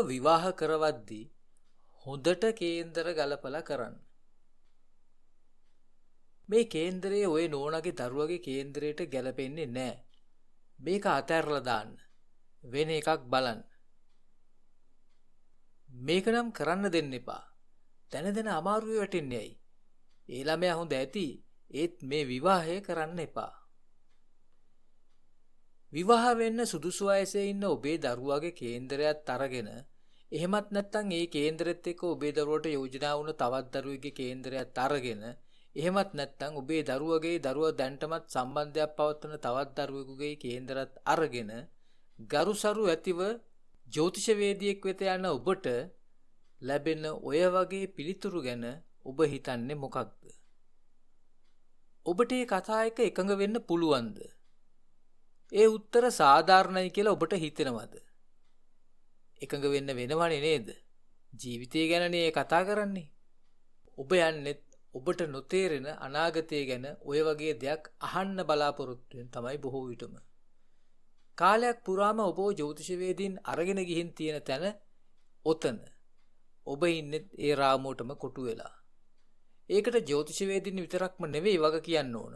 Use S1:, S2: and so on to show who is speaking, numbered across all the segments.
S1: විවාහ කරවද්දී හොඳට කේන්දර ගලපලා කරන්න. මේ කේන්දරයේ ඔය නෝනාගේ දරුවගේ කේන්දරයට ගැලපෙන්නේ නැහැ. මේක අතහැරලා දාන්න. වෙන එකක් බලන්න. මේක නම් කරන්න දෙන්න එපා. දැන අමාරුවේ වැටෙන්නේ ඇයි? ඒ ළමයා හොඳ ඇති. ඒත් මේ විවාහය කරන්න එපා. විවාහ වෙන්න සුදුසු වයසේ ඉන්න ඔබේ දරුවාගේ කේන්දරයත් අරගෙන එහෙමත් නැත්නම් ඒ කේන්දරෙත් එක්ක ඔබේ දරුවට යෝජනා වුණ තවත් දරුවෙකුගේ කේන්දරයත් අරගෙන එහෙමත් නැත්නම් ඔබේ දරුවා දැන්ටමත් සම්බන්ධයක් පවත්වන තවත් දරුවෙකුගේ කේන්දරත් අරගෙන ගරුසරු ඇතිව ජ්‍යොතිෂවේදියෙක් වෙත යන ඔබට ලැබෙන ඔය වගේ පිළිතුරු ගැන ඔබ හිතන්නේ මොකක්ද? ඔබට මේ කතා එක එකඟ වෙන්න පුළුවන්ද? ඒ උත්තර සාධාරණයි කියලා ඔබට හිතෙනවද? එකඟ වෙන්න වෙනවනේ නේද? ජීවිතය ගැනනේ කතා කරන්නේ. ඔබ යන්නේ ඔබට නොතේරෙන අනාගතය ගැන ඔය වගේ දෙයක් අහන්න බලාපොරොත්තු වෙන තමයි බොහෝ විටම. කාලයක් පුරාම ඔබ ජ්‍යොතිෂවේදීන් අරගෙන ගිහින් තියෙන තැන ඔතන. ඔබ ඉන්නේ ඒ රාමුවටම කොටු වෙලා. ඒකට ජ්‍යොතිෂවේදීන් විතරක්ම නෙවෙයි වග කියන්න ඕන.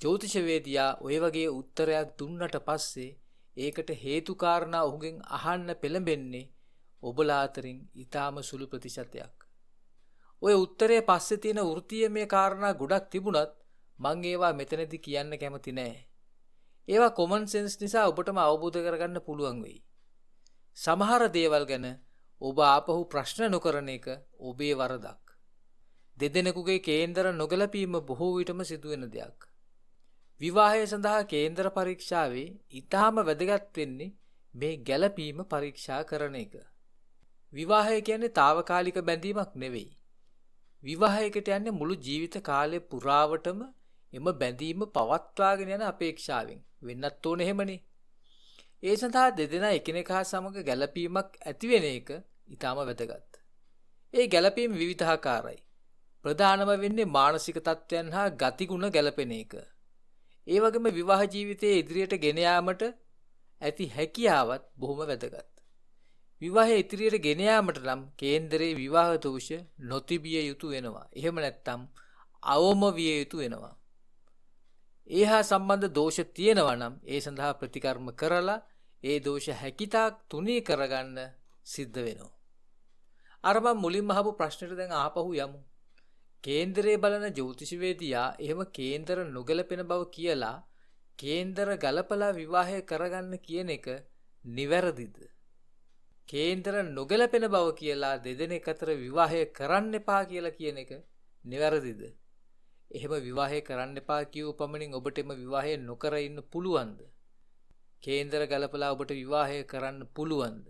S1: ජ්‍යොතිෂවේදියා ඔය වගේ උත්තරයක් දුන්නට පස්සේ ඒකට හේතු කාරණා ඔහුගෙන් අහන්න පෙළඹෙන්නේ ඔබලා අතරින් ඊටාම සුළු ප්‍රතිශතයක්. ඔය උත්තරයේ පස්සේ තියෙන වෘත්තීයමය කාරණා ගොඩක් තිබුණත් මං ඒවා මෙතනදී කියන්න කැමති නෑ. ඒවා කොමන් සෙන්ස් නිසා ඔබටම අවබෝධ කරගන්න පුළුවන් වෙයි. සමහර දේවල් ගැන ඔබ ආපහු ප්‍රශ්න නොකරන එක ඔබේ වරදක්. දෙදෙනෙකුගේ කේන්දර නොගැලපීම බොහෝ විටම සිදුවෙන දෙයක්. විවාහය සඳහා කේන්දර පරීක්ෂාවේ ඊටාම වැදගත් වෙන්නේ මේ ගැළපීම පරීක්ෂා කරන එක. විවාහය කියන්නේ తాවකාලික බැඳීමක් නෙවෙයි. විවාහයකට යන්නේ මුළු ජීවිත කාලය පුරාවටම එම බැඳීම පවත්වාගෙන යන අපේක්ෂාවෙන්. වෙන්නත් ඕන එහෙමනේ. ඒ සඳහා දෙදෙනා එකිනෙකා සමග ගැළපීමක් ඇති වෙන එක ඊටාම වැදගත්. ඒ ගැළපීම විවිධාකාරයි. ප්‍රධානම වෙන්නේ මානසික තත්ත්වයන් හා ගතිගුණ ගැළපෙන එක. ඒ වගේම විවාහ ජීවිතයේ ඉදිරියට ගෙන යාමට ඇති හැකියාවත් බොහොම වැදගත්. විවාහය ඉදිරියට ගෙන යාමට නම් කේන්දරයේ විවාහ දෝෂ නොතිබිය යුතු වෙනවා. එහෙම නැත්නම් අවම විය යුතු වෙනවා. ඒ හා සම්බන්ධ දෝෂ තියෙනවා නම් ඒ සඳහා ප්‍රතිකර්ම කරලා ඒ දෝෂ හැකිතාක් තුනී කරගන්න සිද්ධ වෙනවා. අර මම මුලින්ම අහපු ප්‍රශ්නෙට දැන් ආපහු යමු. කේන්දරයේ බලන ජ්‍යොතිෂවේදියා එහෙම කේන්දර නොගැලපෙන බව කියලා කේන්දර ගලපලා විවාහය කරගන්න කියන එක නිවැරදිද? කේන්දර නොගැලපෙන බව කියලා දෙදෙනෙක් අතර විවාහය කරන්න එපා කියලා කියන එක නිවැරදිද? එහෙම විවාහය කරන්න එපා කියූ පමණින් ඔබට එම විවාහය නොකර ඉන්න පුළුවන්ද? කේන්දර ගලපලා ඔබට විවාහය කරන්න පුළුවන්ද?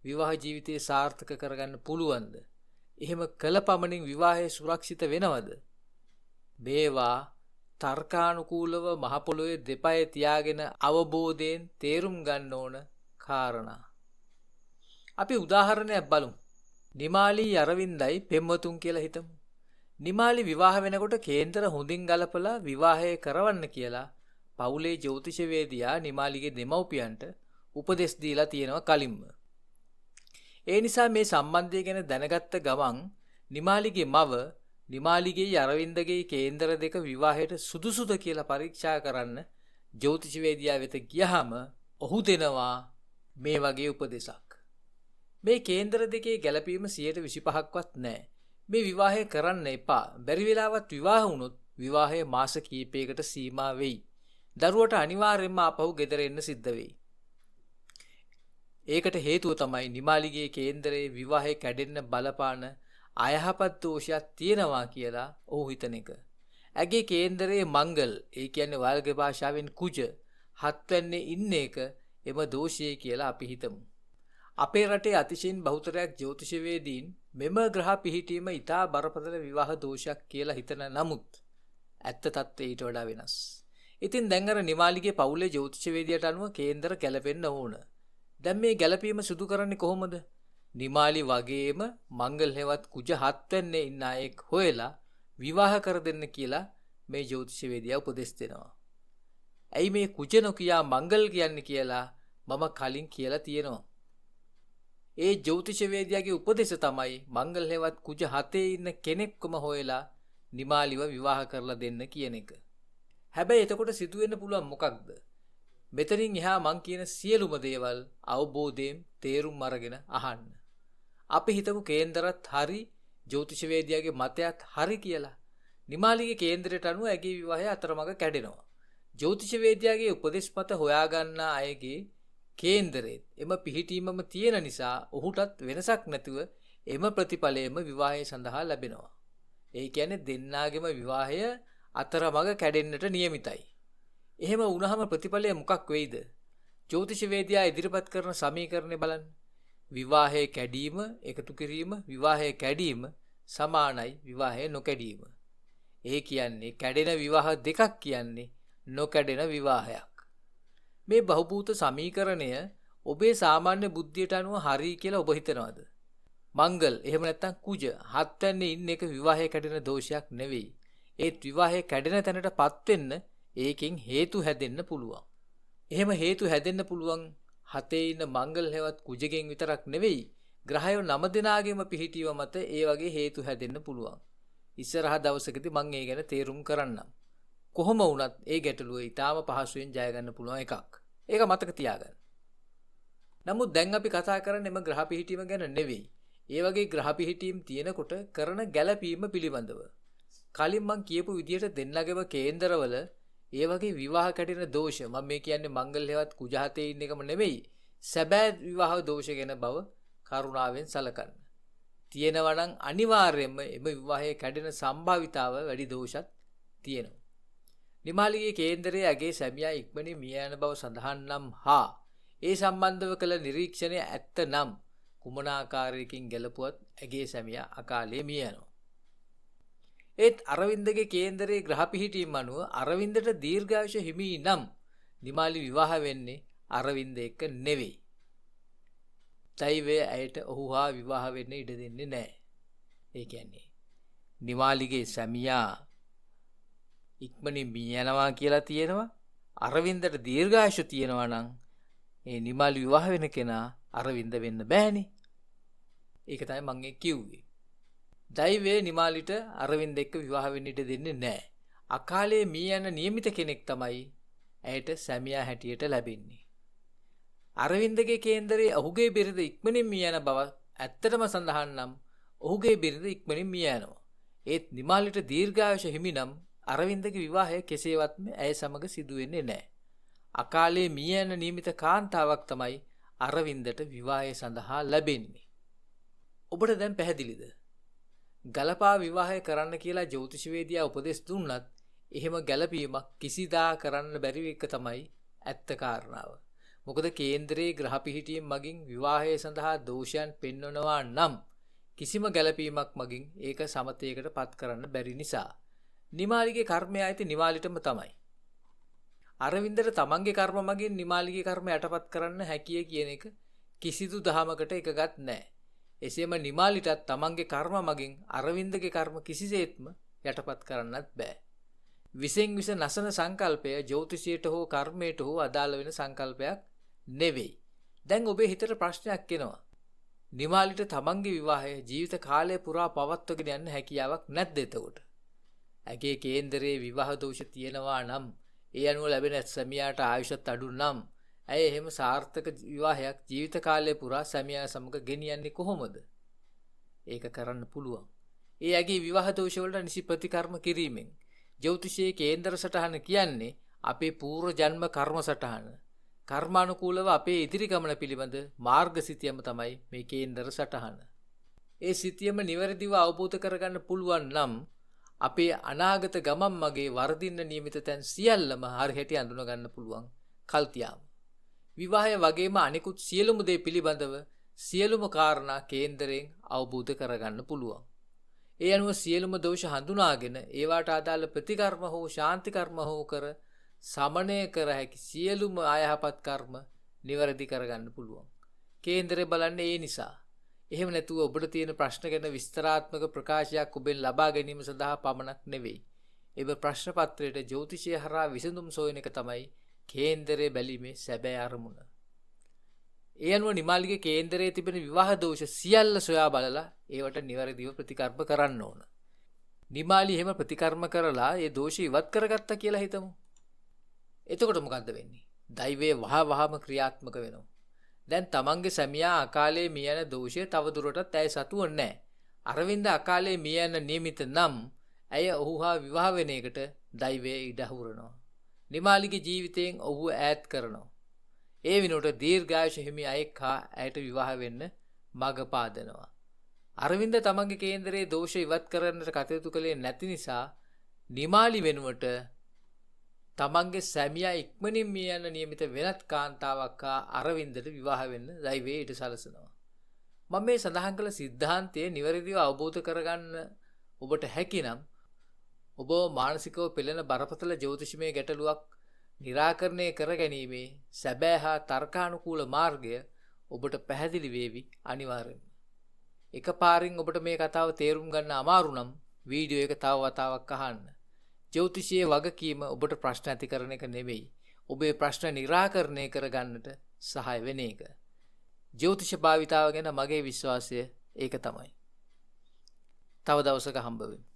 S1: විවාහ ජීවිතය සාර්ථක කරගන්න පුළුවන්ද? එහෙම කළ පමණින් විවාහය සුරක්ෂිත වෙනවද? මේවා තර්කානුකූලව මහ පොළොවේ දෙපය තියාගෙන අවබෝධයෙන් තේරුම් ගන්න ඕන කාරණා. අපි උදාහරණයක් බලමු. නිමාලි අරවින්දයි පෙම්වතුන් කියලා හිතමු. නිමාලි විවාහ වෙනකොට කේන්දර හොඳින් ගලපලා විවාහය කරවන්න කියලා පවුලේ ජ්‍යොතිෂවේදියා නිමාලිගේ දෙමව්පියන්ට උපදෙස් දීලා තියෙනවා කලින්ම. ඒ නිසා මේ සම්බන්ධය ගැන දැනගත්ත ගමන් නිමාලිගේ මව නිමාලිගේ අරවින්දගේ කේන්දර දෙක විවාහයට සුදුසුද කියලා පරීක්ෂා කරන්න ජ්‍යොතිෂවේදියා වෙත ගියහම ඔහු දෙනවා මේ වගේ උපදෙසක්. මේ කේන්දර දෙකේ ගැළපීම 25%ක්වත් නැහැ. මේ විවාහය කරන්න එපා. බැරි වෙලාවත් විවාහ වුණොත් විවාහය මාස කිහිපයකට සීමා වෙයි. දරුවට අනිවාර්යයෙන්ම ආපහු ගෙදර එන්න සිද්ධ වෙයි. ඒකට හේතුව තමයි නිමාලිගේ කේන්දරයේ විවාහය කැඩෙන්න බලපාන අයහපත් දෝෂයක් තියෙනවා කියලා ඔහු හිතන එක. ඇගේ කේන්දරයේ මංගල්, ඒ කියන්නේ වාල්ගේ භාෂාවෙන් කුජ, හත්වැන්නේ ඉන්න එක එම දෝෂය කියලා අපි හිතමු. අපේ රටේ අතිශයින් බහුතරයක් ජ්‍යොතිෂවේදීන් මෙම ග්‍රහ පිහිටීම ඉතා බරපතල විවාහ දෝෂයක් කියලා හිතන නමුත් ඇත්ත තත්ත්වය ඊට වඩා වෙනස්. ඉතින් දැන් අර නිමාලිගේ පවුලේ ජ්‍යොතිෂවේදියට අනුව කේන්දර ගැලපෙන්න ඕන. දැන් මේ ගැලපීම සිදු කරන්නේ කොහොමද? නිමාලි වගේම මංගල් හේවත් කුජ හත්වැන්නේ ඉන්න අයෙක් හොයලා විවාහ කර දෙන්න කියලා මේ ජ්‍යොතිෂවේදියා උපදෙස් දෙනවා. ඇයි මේ කුජ නොකියා මංගල් කියන්නේ කියලා මම කලින් කියලා තියෙනවා. ඒ ජ්‍යොතිෂවේදියාගේ උපදේශ තමයි මංගල හේවත් කුජ 7 ඉන්න කෙනෙක්වම හොයලා නිමාලිව විවාහ කරලා දෙන්න කියන එක. හැබැයි එතකොට සිදුවෙන්න පුළුවන් මොකක්ද? මෙතනින් එහා මං කියන සියලුම දේවල් අවබෝධයෙන් තේරුම් අරගෙන අහන්න. අපි හිතමු කේන්දරත් හරි ජ්‍යොතිෂවේදියාගේ මතයත් හරි කියලා. නිමාලිගේ කේන්දරයට අනුව ඇගේ විවාහය අතරමඟ කැඩෙනවා. ජ්‍යොතිෂවේදියාගේ උපදෙස් මත හොයාගන්න අයගේ කේන්දරෙත් එම පිහිටීමම තියෙන නිසා ඔහුටත් වෙනසක් නැතුව එම ප්‍රතිඵලයම විවාහය සඳහා ලැබෙනවා. ඒ කියන්නේ දෙන්නාගේම විවාහය අතරමඟ කැඩෙන්නට නියමිතයි. එහෙම වුණාම ප්‍රතිඵලය මොකක් වෙයිද? ජ්‍යොතිෂවේදියා ඉදිරිපත් කරන සමීකරණය බලන්න. විවාහයේ කැඩීම එකතු කිරීම විවාහයේ කැඩීම සමානයි විවාහයේ නොකැඩීම. ඒ කියන්නේ කැඩෙන විවාහ දෙකක් කියන්නේ නොකැඩෙන විවාහයක්. මේ බහුභූත සමීකරණය ඔබේ සාමාන්‍ය බුද්ධියට අනුව හරි කියලා ඔබ හිතනවද? මංගල් එහෙම නැත්නම් කුජ 7 වෙනි ඉන්න එක විවාහයේ කැඩෙන දෝෂයක් නෙවෙයි. ඒත් විවාහයේ කැඩෙන තැනටපත් වෙන්න ඒකෙන් හේතු හැදෙන්න පුළුවන්. එහෙම හේතු හැදෙන්න පුළුවන් 7 ඉන්න මංගල හේවත් කුජගෙන් විතරක් නෙවෙයි. ග්‍රහයෝ 9 දෙනාගේම පිහිටීම මත ඒ වගේ හේතු හැදෙන්න පුළුවන්. ඉස්සරහ දවසකදී මම ඒ ගැන තේරුම් කරන්නම්. කොහොම වුණත් ඒ ගැටලුව ඊටාම පහසුවෙන් ජය ගන්න පුළුවන් එකක්. ඒක මතක තියාගන්න. නමුත් දැන් අපි කතා කරන්නේ මේ ග්‍රහ පිහිටීම ගැන නෙවෙයි. ඒ වගේ ග්‍රහ පිහිටීම් තියෙනකොට කරන ගැළපීම පිළිබඳව. කලින් මම කියපු විදිහට දෙන්නගේම කේන්දරවල ඒ වගේ විවාහ කැඩෙන දෝෂ මම මේ කියන්නේ මංගල හේවත් කුජ 7 ඉන්න එකම නෙවෙයි. සැබෑ විවාහ දෝෂ ගැන බව කරුණාවෙන් සලකන්න. තියෙනවා නම් අනිවාර්යයෙන්ම එම විවාහයේ කැඩෙන සම්භාවිතාව වැඩි දෝෂත් තියෙනවා. නිමාලිගේ කේන්දරයේ ඇගේ සැමියා ඉක්මනින් මිය යන බව සඳහන් නම් හා ඒ සම්බන්ධව කළ නිරීක්ෂණය ඇත්ත නම් කුමන ආකාරයකින් ගැලපුවත් ඇගේ සැමියා අකාලේ මිය යනවා. ඒත් අරවින්දගේ කේන්දරයේ ග්‍රහ පිහිටීම් අනුව අරවින්දට දීර්ඝායුෂ හිමි නම් නිමාලි විවාහ වෙන්නේ අරවින්ද එක්ක නෙවෙයි. දෛවය ඇයට ඔහු හා විවාහ වෙන්න ඉඩ දෙන්නේ නැහැ. ඒ කියන්නේ නිමාලිගේ සැමියා ඉක්මනින් මිය යනවා කියලා තියෙනවා. අරවින්දට දීර්ඝායුෂ තියෙනවා නම් ඒ නිමාලි විවාහ වෙන කෙනා අරවින්ද වෙන්න බෑනේ. ඒක තමයි මම කිව්වේ. දෛවය නිමාලිට අරවින්ද එක්ක විවාහ වෙන්න ඉඩ දෙන්නේ නැහැ. අකාලේ මිය යන නියමිත කෙනෙක් තමයි ඇයට සැමියා හැටියට ලැබෙන්නේ. අරවින්දගේ කේන්දරයේ ඔහුගේ බිරිඳ ඉක්මනින් මිය යන බව ඇත්තටම සඳහන් නම් ඔහුගේ බිරිඳ ඉක්මනින් මිය යනවා. ඒත් නිමාලිට දීර්ඝායුෂ හිමි නම් අරවින්දගේ විවාහය කෙසේවත්ම ඇය සමග සිදු වෙන්නේ නැහැ. අකාලේ මිය යන නියමිත කාන්තාවක් තමයි අරවින්දට විවාහය සඳහා ලැබෙන්නේ. ඔබට දැන් පැහැදිලිද? ගලපා විවාහය කරන්න කියලා ජ්‍යොතිෂවේදියා උපදෙස් දුන්නත් එහෙම ගැළපීමක් කිසිදා කරන්න බැරි එක තමයි ඇත්ත කාරණාව. මොකද කේන්දරයේ ග්‍රහ පිහිටීම් මගින් විවාහය සඳහා දෝෂයන් පෙන්වනවා නම් කිසිම ගැළපීමක් මගින් ඒක සමතයකට පත් කරන්න බැරි නිසා නිමාලිගේ කර්මය ඇති නිමාලිටම තමයි. අරවින්දට තමන්ගේ කර්ම මගින් නිමාලිගේ කර්ම යටපත් කරන්න හැකිය කියන එක කිසිදු දහමකට එකගත් නැහැ. එසේම නිමාලිටත් තමන්ගේ කර්ම මගින් අරවින්දගේ කර්ම කිසිසේත්ම යටපත් කරන්නත් බෑ. විසෙන් විස නසන සංකල්පය ජ්‍යොතිෂයට හෝ කර්මයට හෝ අදාළ වෙන සංකල්පයක් නෙවෙයි. දැන් ඔබේ හිතට ප්‍රශ්නයක් එනවා. නිමාලිට තමන්ගේ විවාහය ජීවිත කාලය පුරා පවත්වගෙන යන්න හැකියාවක් නැද්ද එතකොට? ඇගේ කේන්දරයේ විවාහ දෝෂ තියෙනවා නම් ඒ අනුව ලැබෙන සැමියාට ආයුෂත් අඩු නම් ඇය එහෙම සාර්ථක විවාහයක් ජීවිත කාලය පුරා සැමියා සමග ගෙනියන්නේ කොහොමද? ඒක කරන්න පුළුවන්. ඒ ඇගේ විවාහ දෝෂ වලට නිසි ප්‍රතිකර්ම කිරීමෙන්. ජ්‍යොතිෂයේ කේන්දර සටහන කියන්නේ අපේ පූර්ව ජන්ම කර්ම සටහන. කර්මානුකූලව අපේ ඉදිරි ගමන පිළිබඳ මාර්ගසිතියම තමයි මේ කේන්දර සටහන. ඒ සිතියම නිවැරදිව අවබෝධ කරගන්න පුළුවන් නම් අපේ අනාගත ගමන් මගේ වර්ධින්න නියමිත තැන් සියල්ලම හරියට අඳුන ගන්න පුළුවන් කල්තියාම. විවාහය වගේම අනිකුත් සියලුම දේ පිළිබඳව සියලුම කාරණා කේන්දරයෙන් අවබෝධ කරගන්න පුළුවන්. ඒ අනුව සියලුම දෝෂ හඳුනාගෙන ඒවාට අදාළ ප්‍රතිකර්ම හෝ ශාන්ති කර්ම හෝ කර සමනය කර හැකි සියලුම අයහපත් කර්ම නිවැරදි කරගන්න පුළුවන්. කේන්දරය බලන්නේ ඒ නිසා. එහෙම නැතුව ඔබට තියෙන ප්‍රශ්න ගැන විස්තරාත්මක ප්‍රකාශයක් ඔබෙන් ලබා ගැනීම සඳහා පමණක් නෙවෙයි. ඒ ප්‍රශ්න පත්‍රයේ ජ්‍යොතිෂය හරහා විසඳුම් සොයන එක තමයි කේන්දරය බැලීමේ සැබෑ අරමුණ. ඒ අනුව නිමාලිගේ කේන්දරයේ තිබෙන විවාහ දෝෂ සියල්ල සොයා බලලා ඒවට නිවැරදිව ප්‍රතිකර්ම කරන්න ඕන. නිමාලි එහෙම ප්‍රතිකර්ම කරලා ඒ දෝෂය ඉවත් කරගත්තා කියලා හිතමු. එතකොට මොකද්ද වෙන්නේ? දෛවයේ වහවහම ක්‍රියාත්මක වෙනවා. දැන් තමන්ගේ සැමියා අකාලේ මිය යන දෝෂය තවදුරටත් ඇය සතුව නැහැ. අරවින්ද අකාලේ මිය යන නියමිත නම් ඇය ඔහු හා විවාහ වෙන එකට දෛවයේ ඉඩ හුරනවා. නිමාලිගේ ජීවිතයෙන් ඔහු ඈත් කරනවා. ඒ වෙනුවට දීර්ඝායුෂ හිමි අයෙක් හා ඇයට විවාහ වෙන්න මඟ පාදනවා. අරවින්ද තමන්ගේ කේන්දරයේ දෝෂ ඉවත් කරන්නට කටයුතු කළේ නැති නිසා නිමාලි වෙනුවට තමන්ගේ සැමියා ඉක්මනින් මිය යන නියමිත වෙනත් කාන්තාවක් හා අරවින්දට විවාහ වෙන්න දෛවයේ ඉඩ සලසනවා. මම මේ සඳහන් කළ සිද්ධාන්තය නිවැරදිව අවබෝධ කරගන්න ඔබට හැකිනම් ඔබ මානසිකව පෙළෙන බරපතල ජ්‍යොතිෂමය ගැටලුවක් निराකරණය කර ගැනීමේ සැබෑ හා තර්කානුකූල මාර්ගය ඔබට පැහැදිලි වේවි අනිවාර්යෙන්ම. එකපාරින් ඔබට මේ කතාව තේරුම් ගන්න අමාරු නම් වීඩියෝ එක තව වතාවක් අහන්න. ජ්‍යොතිෂයේ වගකීම ඔබට ප්‍රශ්න ඇති කරන එක නෙවෙයි. ඔබේ ප්‍රශ්න निराකරණය කරගන්නට සහාය වෙන එක. ජ්‍යොතිෂ භාවිතාව ගැන මගේ විශ්වාසය ඒක තමයි. තව දවසක හම්බ වෙමු.